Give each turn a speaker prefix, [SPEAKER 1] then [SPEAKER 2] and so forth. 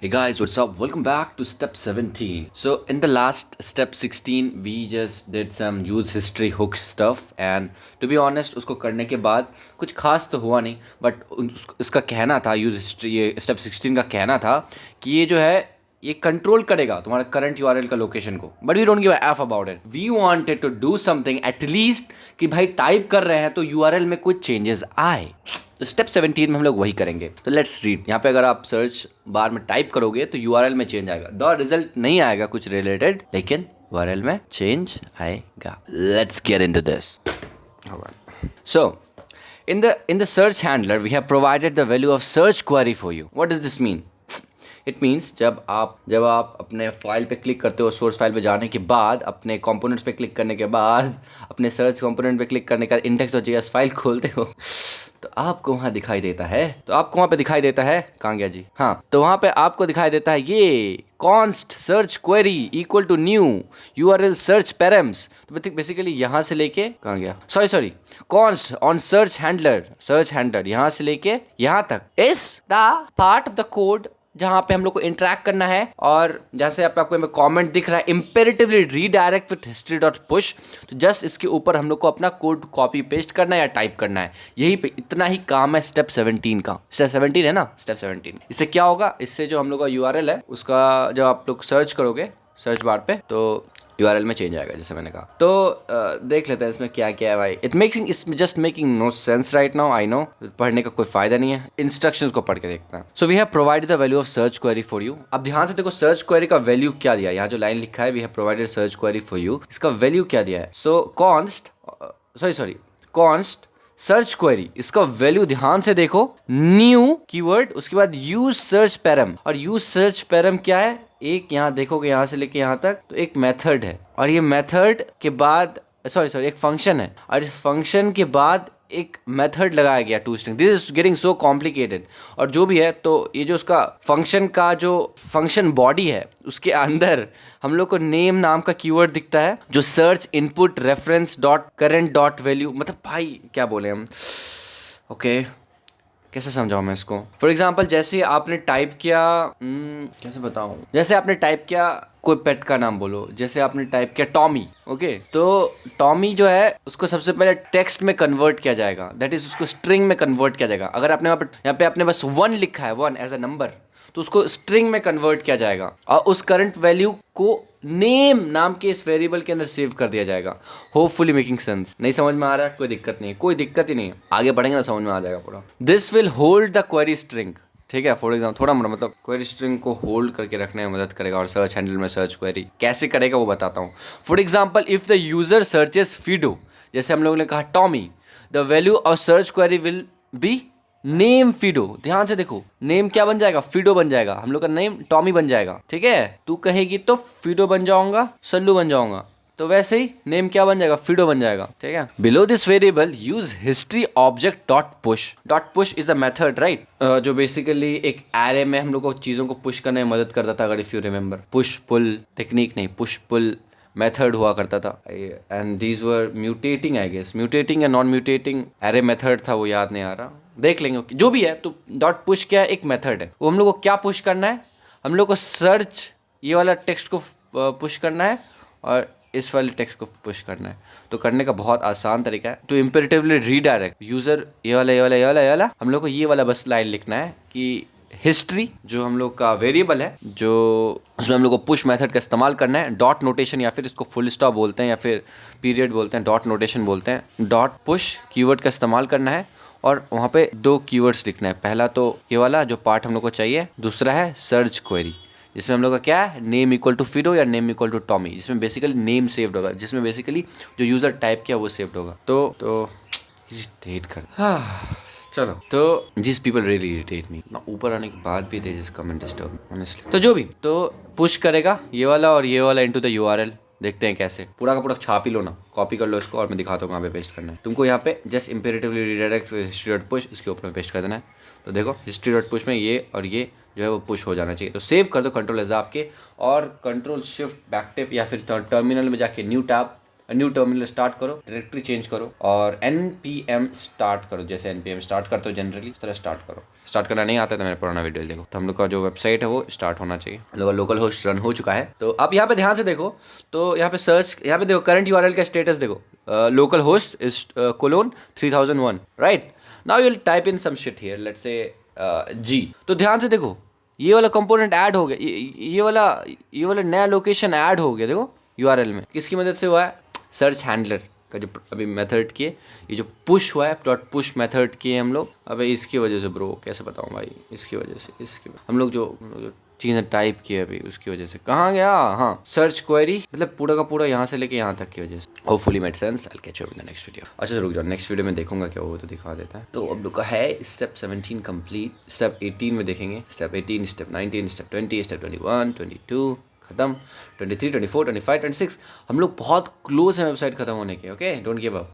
[SPEAKER 1] Hey guys, what's up? Welcome back to step 17. So, in the last step 16, we just did some use history hook stuff and to be honest, उसको करने के बाद कुछ खास तो हुआ नहीं बट इसका कहना था यूज हिस्ट्री ये स्टेप 16 का कहना था कि ये जो है ये कंट्रोल करेगा तुम्हारा करंट यूआरएल का लोकेशन को but we don't give a f about it we wanted to do something at least कि भाई टाइप कर रहे हैं तो यूआरएल में कुछ चेंजेस आए तो स्टेप 17 में हम लोग वही करेंगे तो लेट्स रीड यहाँ पे अगर आप सर्च बार में टाइप करोगे तो यूआरएल में चेंज आएगा द रिजल्ट नहीं आएगा कुछ रिलेटेड लेकिन यूआरएल में चेंज आएगा let's get into this so in the search handler we have provided the value of search query for you. What does this mean? It means जब आप अपने फाइल पे क्लिक करते हो सोर्स फाइल पे जाने के बाद अपने कंपोनेंट्स पे क्लिक करने के बाद अपने सर्च कंपोनेंट पे क्लिक करने का index.js फाइल खोलते हो तो आपको वहाँ दिखाई देता है कहाँ गया जी हाँ तो वहाँ पे आपको दिखाई देता है ये const search query equal to new URL search params तो बेसिकली यहाँ से लेके कहाँ गया sorry const on search handler यहाँ से लेके यहाँ तक is the part of the code जहाँ पे हम लोग को इंटरेक्ट करना है और जैसे आपको कमेंट दिख रहा है imperatively redirect with history dot push तो जस्ट इसके ऊपर हम लोग को अपना कोड कॉपी पेस्ट करना है या टाइप करना है यही पे इतना ही काम है स्टेप 17 का स्टेप 17 है ना स्टेप 17 इससे क्या होगा इससे जो हम लोग का यूआरएल है उसका जब आप लोग सर्च करोगे सर्च बार पे तो यूआरएल में चेंज आएगा जैसे मैंने कहा तो देख लेते हैं इसमें क्या क्या है भाई it's just making no sense right now I know पढ़ने का कोई फायदा नहीं है इंस्ट्रक्शंस को पढ़ के देखते हैं so we have provided the value of search query for you अब ध्यान से देखो सर्च क्वेरी का वैल्यू क्या दिया यहाँ जो लाइन लिखा है we have provided search query for you इसका वैल्यू क्या दिया है सो कॉन्स्ट सर्च क्वेरी इसका वैल्यू ध्यान से देखो न्यू कीवर्ड उसके बाद यूज सर्च पैरम और यूज सर्च पैरम क्या है एक यहाँ देखोगे यहाँ से लेके यहाँ तक तो एक मेथड है और ये मेथड के बाद एक फंक्शन है और इस फंक्शन के बाद एक मेथड लगाया गया to string this is getting so complicated और जो भी है तो ये जो उसका फंक्शन का जो फंक्शन बॉडी है उसके अंदर हम लोग को नेम नाम का कीवर्ड दिखता है जो search input reference dot current dot value मतलब भाई क्या बोले हम ओके कैसे समझाऊं मैं इसको फॉर एग्जाम्पल जैसे आपने टाइप किया कैसे बताऊं जैसे आपने टाइप किया कोई पेट का नाम बोलो जैसे आपने टाइप किया टॉमी ओके तो टॉमी जो है उसको सबसे पहले टेक्स्ट में कन्वर्ट किया जाएगा दैट इज उसको स्ट्रिंग में कन्वर्ट किया जाएगा अगर आपने यहाँ पे आपने बस 1 लिखा है 1 एज अ नंबर तो उसको स्ट्रिंग में कन्वर्ट किया जाएगा और उस करंट वैल्यू को नेम नाम के इस वेरिएबल के अंदर सेव कर दिया जाएगा होपफुली मेकिंग सेंस नहीं समझ में आ रहा है कोई दिक्कत ही नहीं है आगे पढ़ेंगे ना समझ में आ जाएगा पूरा this will hold the query string ठीक है फॉर एग्जाम्पल थोड़ा मोड़ा मतलब क्वेरी स्ट्रिंग को होल्ड करके रखने में मदद करेगा और सर्च हैंडल में सर्च क्वेरी कैसे करेगा वो बताता हूँ for example if the user searches Fido जैसे हम लोगों ने कहा Tommy the value of search query will be name Fido ध्यान से देखो नेम क्या बन जाएगा फिडो बन जाएगा हम लोग का नेम टॉमी बन जाएगा ठीक है तू कहेगी तो फिडो बन जाऊंगा सल्लू बन जाऊंगा तो वैसे ही नेम क्या बन जाएगा फिडो बन जाएगा ठीक है below this variable use history object dot push is a method right जो बेसिकली एक एरे में हम लोग को चीजों को पुश करने में मदद करता था अगर if you remember push pull technique नहीं पुश पुल मेथड हुआ करता था and these were mutating I guess mutating या नॉन म्यूटेटिंग एरे मेथड था वो याद नहीं आ रहा देख लेंगे जो भी है तो डॉट पुश क्या है एक मेथड है वो हम लोग को क्या पुश करना है हम लोग को सर्च ये वाला टेक्स्ट को पुश करना है और इस वाले टेक्स्ट को पुश करना है तो करने का बहुत आसान तरीका है टू इम्पेरेटिवली रीडायरेक्ट यूजर ये वाला हम लोग को ये वाला बस लाइन लिखना है कि हिस्ट्री जो हम लोग का वेरिएबल है जो उसमें हम लोग को पुश मेथड का इस्तेमाल करना है डॉट नोटेशन या फिर इसको फुल स्टॉप बोलते हैं या फिर पीरियड बोलते हैं डॉट नोटेशन बोलते हैं डॉट पुश कीवर्ड का इस्तेमाल करना है और वहाँ पे 2 कीवर्ड्स लिखना है पहला तो ये वाला जो पार्ट हम लोग को चाहिए दूसरा है सर्च क्वेरी जिसमें हम लोग का क्या है नेम इक्वल टू फिडो या नेम इक्वल टू टॉमी जिसमें बेसिकली नेम सेव्ड होगा जिसमें बेसिकली जो यूज़र टाइप किया वो सेव्ड होगा तो इरिटेट कर चलो तो जिस पीपल रियली इरिटेट मी ना ऊपर आने के बाद भी they just come and disturb honestly तो जो भी तो पुश करेगा ये वाला इनटू द यूआरएल देखते हैं कैसे पूरा का पूरा छाप ही लो ना कॉपी कर लो इसको और मैं दिखाता हूँ कहाँ पे पेस्ट करना है तुमको यहाँ पे just imperatively redirect history dot push इसके ऊपर में पेस्ट कर देना है तो देखो हिस्ट्री डॉट पुश में ये और ये जो है वो पुश हो जाना चाहिए तो सेव कर दो कंट्रोल एज आपके और कंट्रोल शिफ्ट बैक टिप या फिर टर्मिनल में जाके new tab new terminal start करो, डायरेक्टरी चेंज करो और npm स्टार्ट करो। जैसे npm स्टार्ट करते हो जनरली उस तरह स्टार्ट करो। स्टार्ट करना नहीं आता है तो मेरा पुराना वीडियो देखो। तो हम लोग का जो वेबसाइट है वो स्टार्ट होना चाहिए। हम लोग का लोकल होस्ट रन हो चुका है। तो आप यहाँ पे ध्यान से देखो, तो यहाँ पे सर्च, यहाँ पे देखो करंट यूआरएल का स्टेटस देखो, local host is colon 3001, right. Now you will type in some shit here, let's say G. तो ध्यान से देखो, ये वाला कंपोनेंट ऐड हो गया, ये वाला नया लोकेशन ऐड हो गया। देखो यूआरएल में किसकी मदद से हुआ है, सर्च हैंडलर का जो अभी मेथड किए, ये जो पुश हुआ है, डॉट पुश मेथड किए हम लोग। अबे इसकी वजह से ब्रो, कैसे बताऊं भाई, इसकी वजह से हम लोग जो चीज़ें टाइप किए अभी उसकी वजह से। कहाँ गया, हाँ सर्च क्वेरी, मतलब पूरा का पूरा यहाँ से लेके यहाँ तक की वजह से। Hopefully made sense, I will catch you in the next video. अच्छा रुक जाओ, नेक्स्ट वीडियो में देखूंगा क्या वो तो दिखा देता है। तो अब लोग का है स्टेप 17 कंप्लीट। स्टेप 18 में देखेंगे, स्टेप 18, स्टेप 19, स्टेप 20, स्टेप 21, 22 खत्म, 23, 24, 25, 26। हम लोग बहुत क्लोज हैं वेबसाइट खत्म होने के। Okay, don't give up.